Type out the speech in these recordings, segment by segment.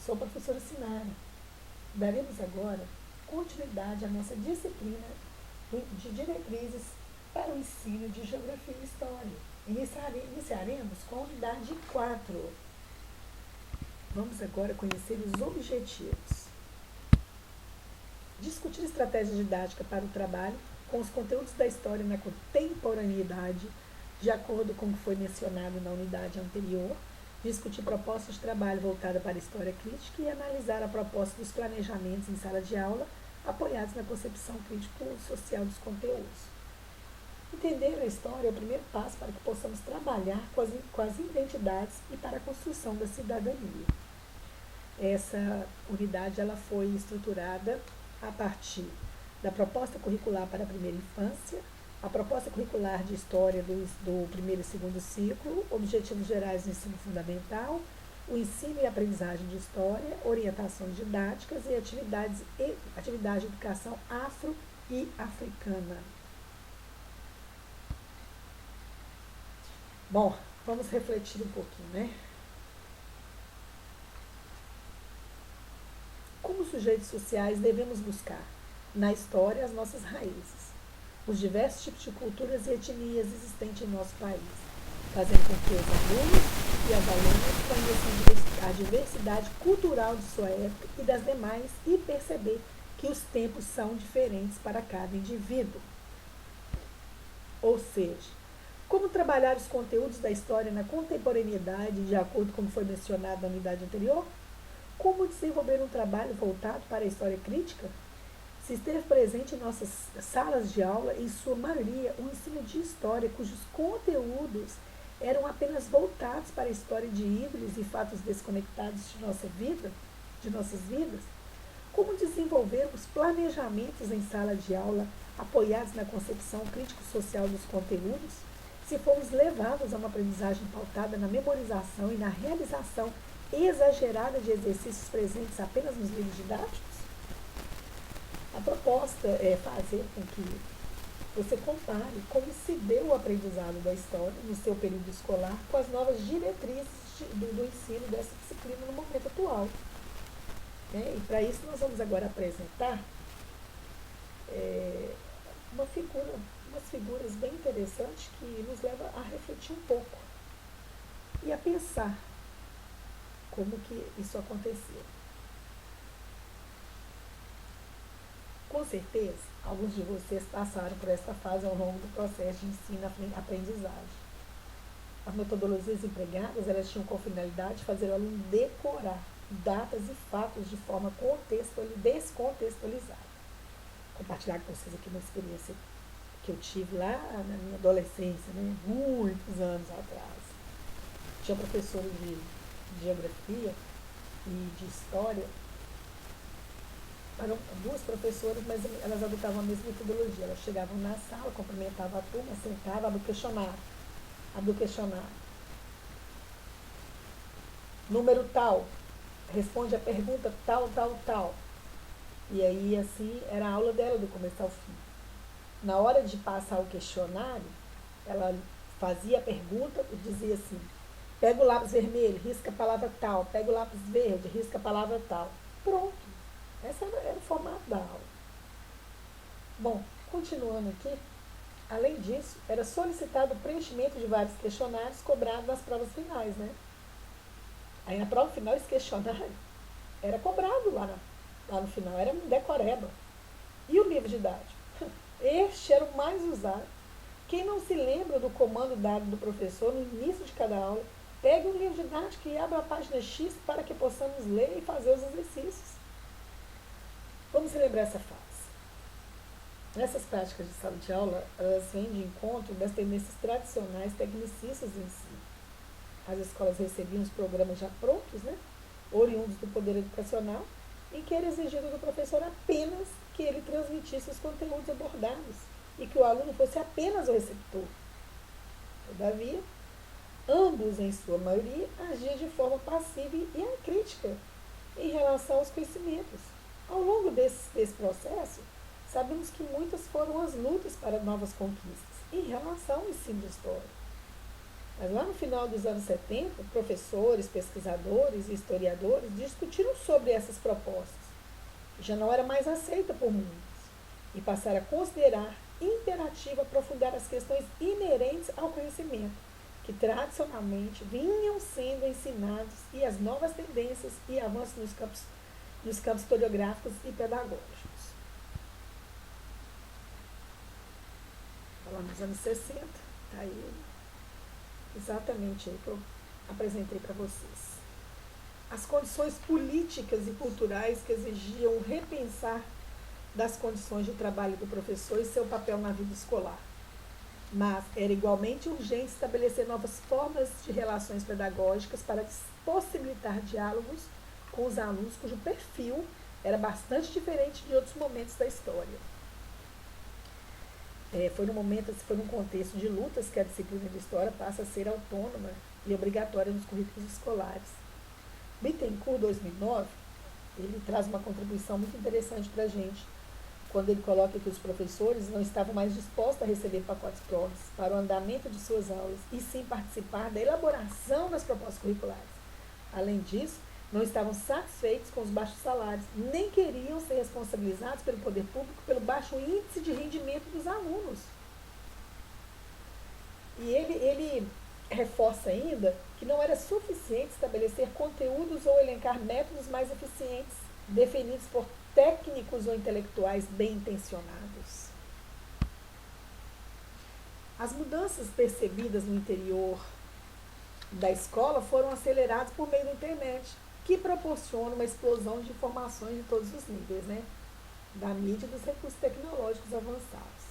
Sou a professora Sinara. Daremos agora continuidade à nossa disciplina de diretrizes para o ensino de Geografia e História. Iniciaremos com a unidade 4. Vamos agora conhecer os objetivos. Discutir estratégia didática para o trabalho com os conteúdos da história na contemporaneidade, de acordo com o que foi mencionado na unidade anterior. Discutir propostas de trabalho voltada para a história crítica e analisar a proposta dos planejamentos em sala de aula, apoiados na concepção crítico-social dos conteúdos. Entender a história é o primeiro passo para que possamos trabalhar com as identidades e para a construção da cidadania. Essa unidade ela foi estruturada a partir da proposta curricular para a primeira infância, a proposta curricular de história do primeiro e segundo ciclo, objetivos gerais do ensino fundamental, o ensino e aprendizagem de história, orientações didáticas e atividade de educação afro e africana. Bom, vamos refletir um pouquinho, né? Como sujeitos sociais, devemos buscar na história as nossas raízes, os diversos tipos de culturas e etnias existentes em nosso país, fazendo com que os alunos e as alunas conheçam a diversidade cultural de sua época e das demais e perceber que os tempos são diferentes para cada indivíduo. Ou seja, como trabalhar os conteúdos da história na contemporaneidade, de acordo com o que foi mencionado na unidade anterior? Como desenvolver um trabalho voltado para a história crítica? Se esteve presente em nossas salas de aula, em sua maioria, um ensino de história cujos conteúdos eram apenas voltados para a história de ídolos e fatos desconectados de nossas vidas? Como desenvolver os planejamentos em sala de aula apoiados na concepção crítico-social dos conteúdos, se fomos levados a uma aprendizagem pautada na memorização e na realização exagerada de exercícios presentes apenas nos livros didáticos? A proposta é fazer com que você compare como se deu o aprendizado da história no seu período escolar com as novas diretrizes do ensino dessa disciplina no momento atual. E para isso nós vamos agora apresentar umas figuras bem interessantes que nos levam a refletir um pouco e a pensar como que isso aconteceu. Com certeza, alguns de vocês passaram por essa fase ao longo do processo de ensino e aprendizagem. As metodologias empregadas, elas tinham como finalidade fazer o aluno decorar datas e fatos de forma descontextualizada. Compartilhar com vocês aqui uma experiência que eu tive lá na minha adolescência, né? Muitos anos atrás. Tinha professora de geografia e de história. Eram duas professoras, mas elas adotavam a mesma metodologia. Elas chegavam na sala, cumprimentavam a turma, sentavam, abriam o questionário. Número tal, responde a pergunta tal, tal, tal. E aí, assim, era a aula dela do começo ao fim. Na hora de passar o questionário, ela fazia a pergunta e dizia assim: pega o lápis vermelho, risca a palavra tal, pega o lápis verde, risca a palavra tal. Pronto. Esse era o formato da aula. Bom, continuando aqui, além disso, era solicitado o preenchimento de vários questionários cobrados nas provas finais, né? Aí na prova final, esse questionário era cobrado lá no final, era um decoreba. E o livro didático? Este era o mais usado. Quem não se lembra do comando dado do professor no início de cada aula, pegue um livro didático e abra a página X para que possamos ler e fazer os exercícios. Vamos relembrar essa fase. Nessas práticas de sala de aula, elas vêm de encontro das tendências tradicionais tecnicistas do ensino. As escolas recebiam os programas já prontos, né, oriundos do poder educacional, em que era exigido do professor apenas que ele transmitisse os conteúdos abordados e que o aluno fosse apenas o receptor. Todavia, ambos, em sua maioria, agiam de forma passiva e acrítica em relação aos conhecimentos. Ao longo desse processo, sabemos que muitas foram as lutas para novas conquistas em relação ao ensino de história. Mas lá no final dos anos 70, professores, pesquisadores e historiadores discutiram sobre essas propostas. Já não era mais aceita por muitos e passaram a considerar imperativo aprofundar as questões inerentes ao conhecimento, que tradicionalmente vinham sendo ensinados, e as novas tendências e avanços nos campos historiográficos e pedagógicos. Falando dos anos 60, tá aí exatamente aí que eu apresentei para vocês. As condições políticas e culturais que exigiam repensar das condições de trabalho do professor e seu papel na vida escolar. Mas era igualmente urgente estabelecer novas formas de relações pedagógicas para possibilitar diálogos com os alunos cujo perfil era bastante diferente de outros momentos da história. Foi num contexto de lutas que a disciplina de história passa a ser autônoma e obrigatória nos currículos escolares. Bittencourt, 2009, ele traz uma contribuição muito interessante para a gente, quando ele coloca que os professores não estavam mais dispostos a receber pacotes prontos para o andamento de suas aulas, e sim participar da elaboração das propostas curriculares. Além disso, não estavam satisfeitos com os baixos salários, nem queriam ser responsabilizados pelo poder público pelo baixo índice de rendimento dos alunos. E ele reforça ainda que não era suficiente estabelecer conteúdos ou elencar métodos mais eficientes, definidos por técnicos ou intelectuais bem intencionados. As mudanças percebidas no interior da escola foram aceleradas por meio da internet, que proporciona uma explosão de informações de todos os níveis, né? Da mídia e dos recursos tecnológicos avançados.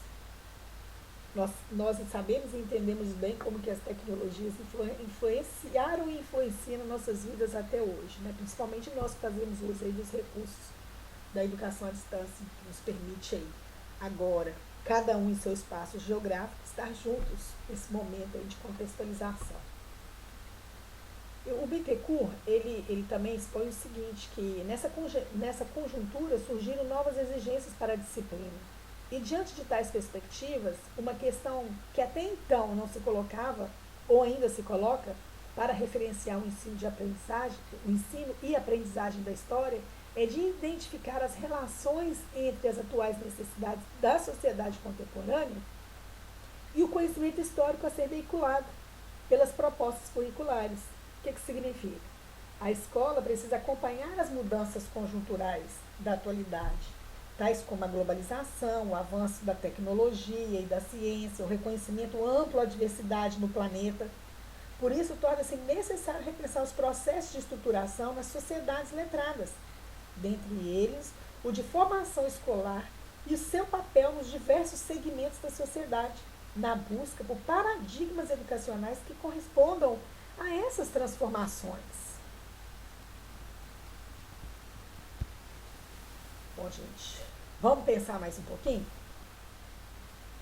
Nós sabemos e entendemos bem como que as tecnologias influenciaram e influenciam nossas vidas até hoje, né? Principalmente nós que fazemos uso aí dos recursos da educação à distância, que nos permite aí, agora, cada um em seu espaço geográfico, estar juntos nesse momento aí de contextualização. O Bittencourt, ele também expõe o seguinte, que nessa conjuntura surgiram novas exigências para a disciplina. E diante de tais perspectivas, uma questão que até então não se colocava, ou ainda se coloca, para referenciar o ensino e aprendizagem da história, é de identificar as relações entre as atuais necessidades da sociedade contemporânea e o conhecimento histórico a ser veiculado pelas propostas curriculares. O que significa? A escola precisa acompanhar as mudanças conjunturais da atualidade, tais como a globalização, o avanço da tecnologia e da ciência, o reconhecimento amplo à diversidade no planeta. Por isso, torna-se necessário repensar os processos de estruturação nas sociedades letradas, dentre eles o de formação escolar e o seu papel nos diversos segmentos da sociedade, na busca por paradigmas educacionais que correspondam a essas transformações. Bom, gente, vamos pensar mais um pouquinho?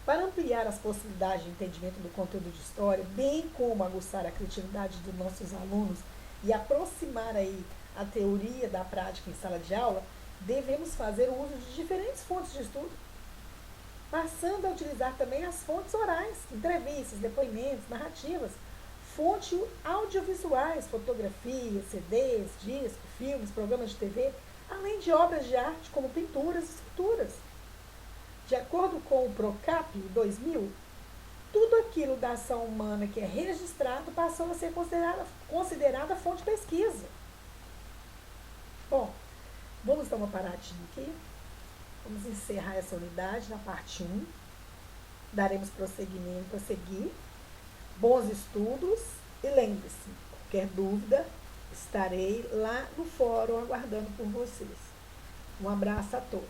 Para ampliar as possibilidades de entendimento do conteúdo de história, bem como aguçar a criatividade dos nossos alunos e aproximar aí a teoria da prática em sala de aula, devemos fazer o uso de diferentes fontes de estudo, passando a utilizar também as fontes orais, entrevistas, depoimentos, narrativas, fontes audiovisuais, fotografias, CDs, discos, filmes, programas de TV, além de obras de arte como pinturas e esculturas. De acordo com o Procap 2000, tudo aquilo da ação humana que é registrado passou a ser considerada fonte de pesquisa. Bom, vamos dar uma paradinha aqui. Vamos encerrar essa unidade na parte 1. Daremos prosseguimento a seguir. Bons estudos e lembre-se, qualquer dúvida, estarei lá no fórum aguardando por vocês. Um abraço a todos.